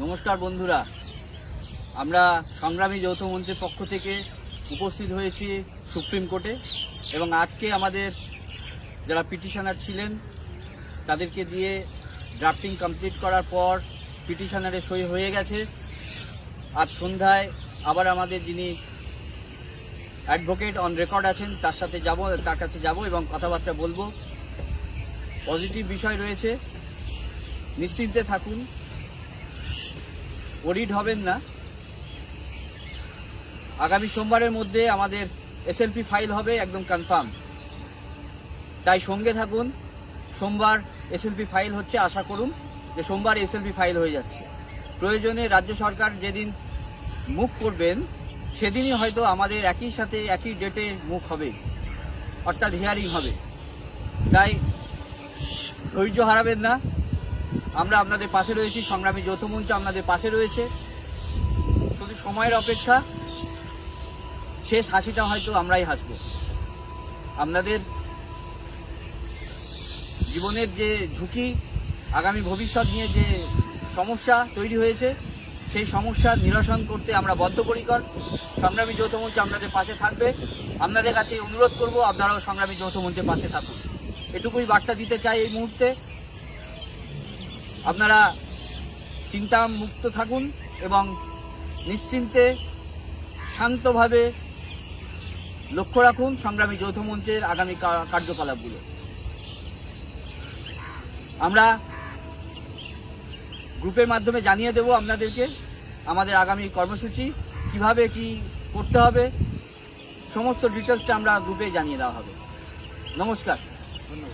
নমস্কার বন্ধুরা, আমরা সংগ্রামী যৌথ মঞ্চের পক্ষ থেকে উপস্থিত হয়েছি সুপ্রিম কোর্টে এবং আজকে আমাদের যারা পিটিশনার ছিলেন তাদেরকে দিয়ে ড্রাফটিং কমপ্লিট করার পর পিটিশনারে সই হয়ে গেছে। আজ সন্ধ্যায় আবার আমাদের যিনি অ্যাডভোকেট অন রেকর্ড আছেন তার কাছে যাব এবং কথাবার্তা বলবো। পজিটিভ বিষয় রয়েছে, নিশ্চিন্তে থাকুন, ওরিড হবেন না। আগামী সোমবারের মধ্যে আমাদের এসএলপি ফাইল হবে, একদম কনফার্ম। তাই সঙ্গে থাকুন। সোমবার এসএলপি ফাইল হচ্ছে, আশা করুন যে সোমবার এসএলপি ফাইল হয়ে যাচ্ছে। প্রয়োজনে রাজ্য সরকার যেদিন মুভ করবেন সেদিনই হয়তো আমাদের একই সাথে একই ডেটে মুভ হবে, অর্থাৎ হিয়ারিং হবে। তাই ধৈর্য হারাবেন না, আমরা আপনাদের পাশে রয়েছি। সংগ্রামী যৌথ মঞ্চ আপনাদের পাশে রয়েছে, শুধু সময়ের অপেক্ষা। শেষ হাসিটা হয়তো আমরাই হাসব। আপনাদের জীবনের যে ঝুঁকি, আগামী ভবিষ্যৎ নিয়ে যে সমস্যা তৈরি হয়েছে, সেই সমস্যার নিরসন করতে আমরা বদ্ধপরিকর। সংগ্রামী যৌথ মঞ্চ আপনাদের পাশে থাকবে। আপনাদের কাছে অনুরোধ করব, আপনারাও সংগ্রামী যৌথ মঞ্চের পাশে থাকুন। এটুকুই বার্তা দিতে চাই এই মুহূর্তে। আপনারা চিন্তা মুক্ত থাকুন এবং নিশ্চিন্তে শান্তভাবে লক্ষ্য রাখুন সংগ্রামী যৌথ মঞ্চের আগামী কার্যকলাপগুলো। আমরা গ্রুপের মাধ্যমে জানিয়ে দেব আপনাদেরকে আমাদের আগামী কর্মসূচি, কিভাবে কি করতে হবে, সমস্ত ডিটেলসটা আমরা গ্রুপে জানিয়ে দেওয়া হবে। নমস্কার, ধন্যবাদ।